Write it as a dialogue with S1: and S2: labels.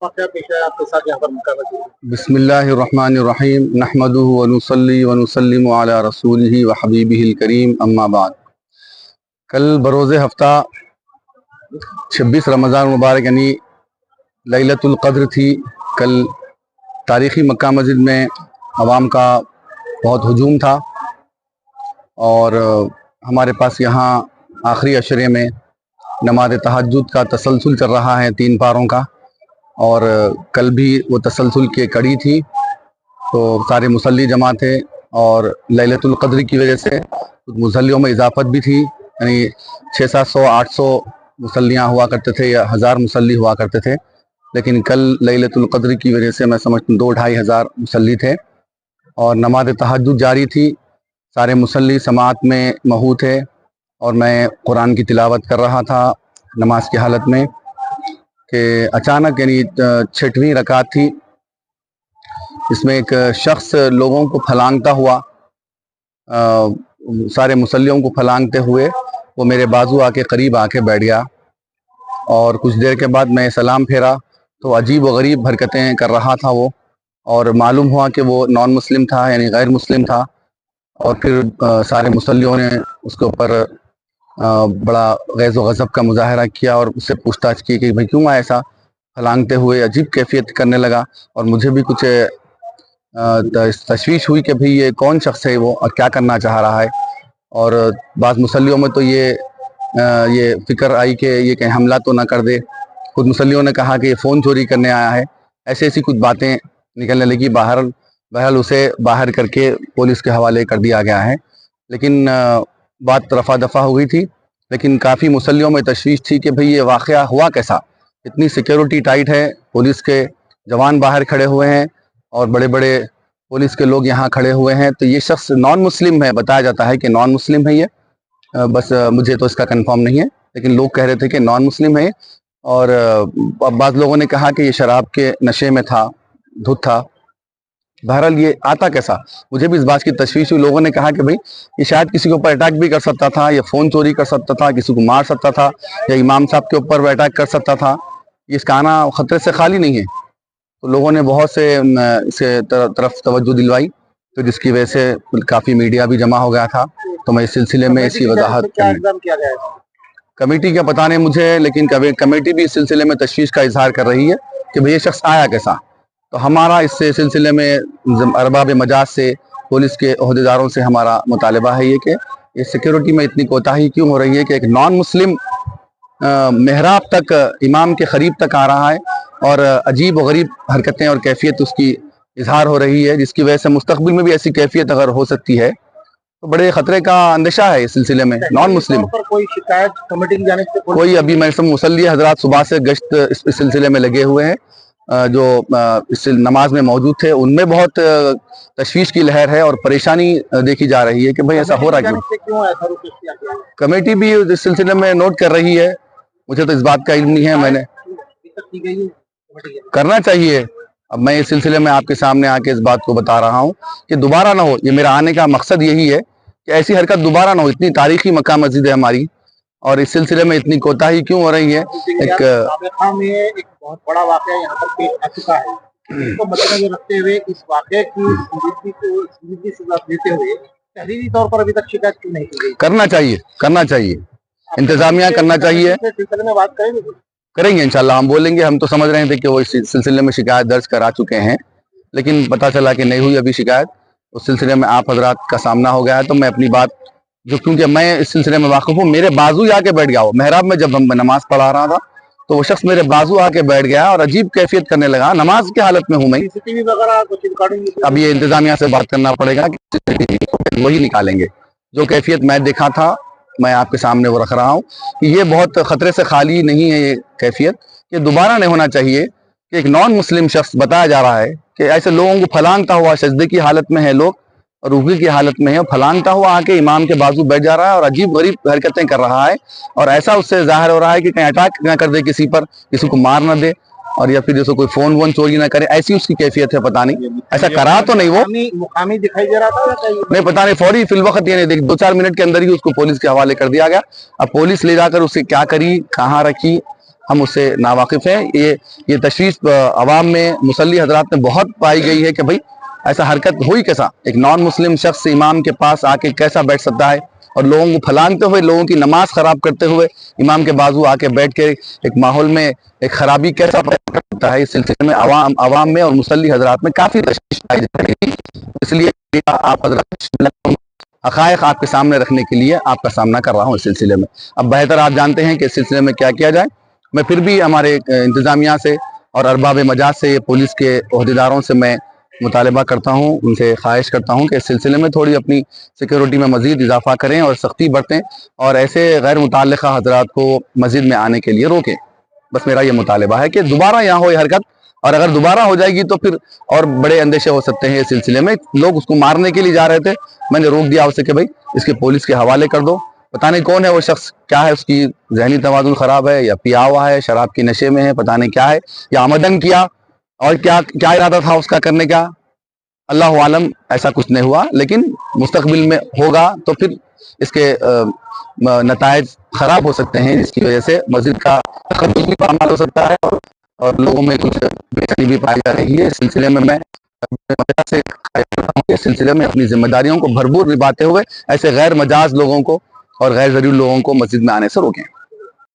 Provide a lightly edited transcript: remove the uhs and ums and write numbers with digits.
S1: वाक़या पेश आया आपके साथ यहाँ पर मक्का मस्जिद में?
S2: बिस्मिल्लाहिर्रहमानिर्रहीम नहमदुहु व नुसल्ली व नुसल्लिमु अला रसूलिही व हबीबिहिल करीम अम्मा बाद। कल बरोज़ हफ्ता 26 रमज़ान मुबारक यानी लैलतुल क़द्र थी। कल तारीख़ी मक्का मस्जिद में अवाम का बहुत हुजूम था और हमारे पास यहाँ आखिरी अशरे में नमाज़ तहज्जुद का तसलसल चल रहा है 3 पारों का, और कल भी वो तसलसल की कड़ी थी। तो सारे मुसल्ली जमा थे और लैलतुल क़द्र की वजह से मुसल्लियों में इजाफत भी थी, यानी 600-700-800 मुसल्लियाँ हुआ करते थे या 1000 मुसल्ली हुआ करते थे। लेकिन कल लैलतुल क़द्र की वजह से मैं समझता हूँ 2-2.5 हज़ार मुसल्ली थे और नमाज़ तहज्जुद जारी थी। सारे मुसल्ली समात में महू थे और मैं कुरान की तिलावत कर रहा था नमाज की हालत में कि अचानक यानी 6वीं रकात थी, इसमें एक शख्स लोगों को फलांगता हुआ सारे मुसल्लियों को फलांगते हुए वो मेरे बाजू आके करीब आके बैठ गया और कुछ देर के बाद मैं सलाम फेरा तो अजीब व गरीब हरकतें कर रहा था वो, और मालूम हुआ कि वो नॉन मुस्लिम था यानी गैर मुस्लिम था। और फिर सारे मुसल्लियों ने उसके ऊपर बड़ा गैज़ व गज़ब का मुजाहरा किया और उससे पूछताछ की कि भाई क्यों ऐसा फलांगते हुए अजीब कैफियत करने लगा। और मुझे भी कुछ तशवीश हुई कि भाई ये कौन शख्स है वो और क्या करना चाह रहा है। और बाज़ मुसल्लियों में तो ये फ़िक्र आई कि ये कहीं हमला तो ना कर दे। कुछ मुसल्लियों ने कहा कि ये फ़ोन चोरी करने आया है। ऐसी कुछ बातें निकलने लगी। बहरहाल उसे बाहर करके पुलिस के हवाले कर दिया गया है। लेकिन बात रफ़ा दफ़ा हो गई थी, लेकिन काफ़ी मुसल्लियों में तशवीश थी कि भाई ये वाक़या हुआ कैसा। इतनी सिक्योरिटी टाइट है, पुलिस के जवान बाहर खड़े हुए हैं और बड़े बड़े पुलिस के लोग यहाँ खड़े हुए हैं। तो ये शख्स नॉन मुस्लिम है, बताया जाता है कि नॉन मुस्लिम है ये, बस मुझे तो इसका कंफर्म नहीं है, लेकिन लोग कह रहे थे कि नॉन मुस्लिम है। और बाज़ लोगों ने कहा कि ये शराब के नशे में था, धुत था। बहरहाल ये आता कैसा, मुझे भी इस बात की तशवीश हुई। लोगों ने कहा कि भाई ये शायद किसी के ऊपर अटैक भी कर सकता था, या फ़ोन चोरी कर सकता था, किसी को मार सकता था, या इमाम साहब के ऊपर अटैक कर सकता था। इसका आना ख़तरे से खाली नहीं है। तो लोगों ने बहुत से इसके तरफ तवज्जो दिलवाई, तो जिसकी वजह से काफ़ी मीडिया भी जमा हो गया था। तो मैं इस सिलसिले में इसकी वजाहत कमेटी का पता नहीं मुझे, लेकिन कमेटी भी इस सिलसिले में तशवीश का इजहार कर रही है कि भाई ये शख्स आया कैसा। तो हमारा इस सिलसिले में अरबाब मजाज से, पुलिस के ओहदेदारों से हमारा मुतालबा है ये कि इस सिक्योरिटी में इतनी कोताही क्यों हो रही है कि एक नॉन मुस्लिम मेहराब तक, इमाम के करीब तक आ रहा है और अजीब व गरीब हरकतें और कैफियत उसकी इजहार हो रही है, जिसकी वजह से मुस्तकबिल में भी ऐसी कैफियत अगर हो सकती है तो बड़े खतरे का अंदेशा है इस सिलसिले में। नॉन मुस्लिम
S1: पर कोई शिकायत कमेटी की जानिब से
S2: कोई अभी मेरे से मुसल्ली हजरात सुबह से गश्त इस सिलसिले में लगे हुए हैं, जो इस नमाज में मौजूद थे उनमें बहुत तशवीश की लहर है और परेशानी देखी जा रही है कि भाई ऐसा हो रहा क्यों। कमेटी भी इस सिलसिले में नोट कर रही है, मुझे तो इस बात का इल्म नहीं है। मैंने करना चाहिए। अब मैं इस सिलसिले में आपके सामने आके इस बात को बता रहा हूँ कि दोबारा ना हो। ये मेरा आने का मकसद यही है कि ऐसी हरकत दोबारा ना हो। इतनी तारीखी मक्का मस्जिद है हमारी और इस सिलसिले में इतनी कोताही क्यों हो रही है। एक
S1: बहुत बड़ा वाक़या यहाँ पर पेश आ चुका है, इसको मद्देनजर रखते हुए इस वाक़े की संजीदगी से लेते हुए तहरीरी तौर पर अभी तक शिकायत क्यों नहीं की गई।
S2: करना चाहिए इंतजामिया करना चाहिए।
S1: सिलसिले में बात
S2: करेंगे इंशाल्लाह, हम बोलेंगे। हम तो समझ रहे थे कि वो इस सिलसिले में शिकायत दर्ज करा चुके हैं, लेकिन पता चला कि नहीं हुई अभी शिकायत। उस सिलसिले में आप हजरात का सामना हो गया है, तो मैं अपनी बात जो, क्योंकि मैं इस सिलसिले में वाकिफ हूँ, मेरे बाजू आके बैठ गया वो मेहराब में। जब हम नमाज पढ़ा रहा था तो वो शख्स मेरे बाजू आके बैठ गया और अजीब कैफियत करने लगा। नमाज की हालत में हूँ मैं। अब ये इंतजामिया से बात करना पड़ेगा, वही निकालेंगे। जो कैफियत मैं देखा था मैं आपके सामने वो रख रहा हूँ कि ये बहुत खतरे से खाली नहीं है। ये कैफियत ये दोबारा नहीं होना चाहिए कि एक नॉन मुस्लिम शख्स, बताया जा रहा है कि ऐसे लोगों को फलांगता हुआ, सजदे की हालत में है लोग, रुकी की हालत में है, फलांगता हुआ आके इमाम के बाजू बैठ जा रहा है और अजीब गरीब हरकतें कर रहा है। और ऐसा उससे जाहिर हो रहा है कि कहीं अटैक ना कर दे किसी पर, किसी को मार ना दे, और या फिर जैसे कोई फोन वोन चोरी ना करे, ऐसी उसकी कैफियत है। पता नहीं ऐसा करा तो नहीं, वो
S1: मुकामी दिखाई दे रहा था
S2: नहीं, पता नहीं। फौरी फिल वक्त ये नहीं, 2-4 मिनट के अंदर ही उसको पुलिस के हवाले कर दिया गया। अब पुलिस ले जाकर उसे क्या करी, कहाँ रखी, ہم اس سے ناواقف ہیں. یہ تشویش عوام میں مصلی حضرات میں بہت پائی گئی ہے کہ بھئی ایسا حرکت ہوئی کیسا, ایک نان مسلم شخص امام کے پاس آ کے کیسا بیٹھ سکتا ہے, اور لوگوں کو پھلانگتے ہوئے, لوگوں کی نماز خراب کرتے ہوئے امام کے بازو آ کے بیٹھ کے ایک ماحول میں ایک خرابی کیسا پیدا کر سکتا ہے. اس سلسلے میں عوام میں اور مصلی حضرات میں کافی تشویش پائی جا رہی ہے. اس لیے آپ حضرات حقائق آپ کے سامنے رکھنے کے لیے آپ کا سامنا کر رہا ہوں اس سلسلے میں. اب بہتر آپ جانتے ہیں کہ اس سلسلے میں کیا کیا جائے. میں پھر بھی ہمارے انتظامیہ سے اور ارباب مجاز سے, پولیس کے عہدیداروں سے میں مطالبہ کرتا ہوں, ان سے خواہش کرتا ہوں کہ اس سلسلے میں تھوڑی اپنی سیکیورٹی میں مزید اضافہ کریں اور سختی برتیں, اور ایسے غیر متعلقہ حضرات کو مسجد میں آنے کے لیے روکیں. بس میرا یہ مطالبہ ہے کہ دوبارہ یہاں ہو یہ حرکت, اور اگر دوبارہ ہو جائے گی تو پھر اور بڑے اندیشے ہو سکتے ہیں اس سلسلے میں. لوگ اس کو مارنے کے لیے جا رہے تھے, میں نے روک دیا اسے کہ بھائی اس کے پولیس کے حوالے کر دو. پتہ نہیں کون ہے وہ شخص, کیا ہے اس کی ذہنی توازن خراب ہے, یا پیا ہوا ہے, شراب کی نشے میں ہے, پتہ نہیں کیا ہے, یا آمدن کیا, اور کیا ارادہ تھا اس کا کرنے کا, اللہ عالم. ایسا کچھ نہیں ہوا, لیکن مستقبل میں ہوگا تو پھر اس کے نتائج خراب ہو سکتے ہیں, جس کی وجہ سے مسجد کا تقدس بھی پامال ہو سکتا ہے, اور لوگوں میں کچھ بے چینی بھی پائی جا رہی ہے. اس سلسلے میں اس سلسلے میں اپنی ذمہ داریوں کو بھرپور نبھاتے ہوئے ایسے غیر مجاز لوگوں کو اور غیر ضروری لوگوں کو مسجد میں آنے سے روکیں.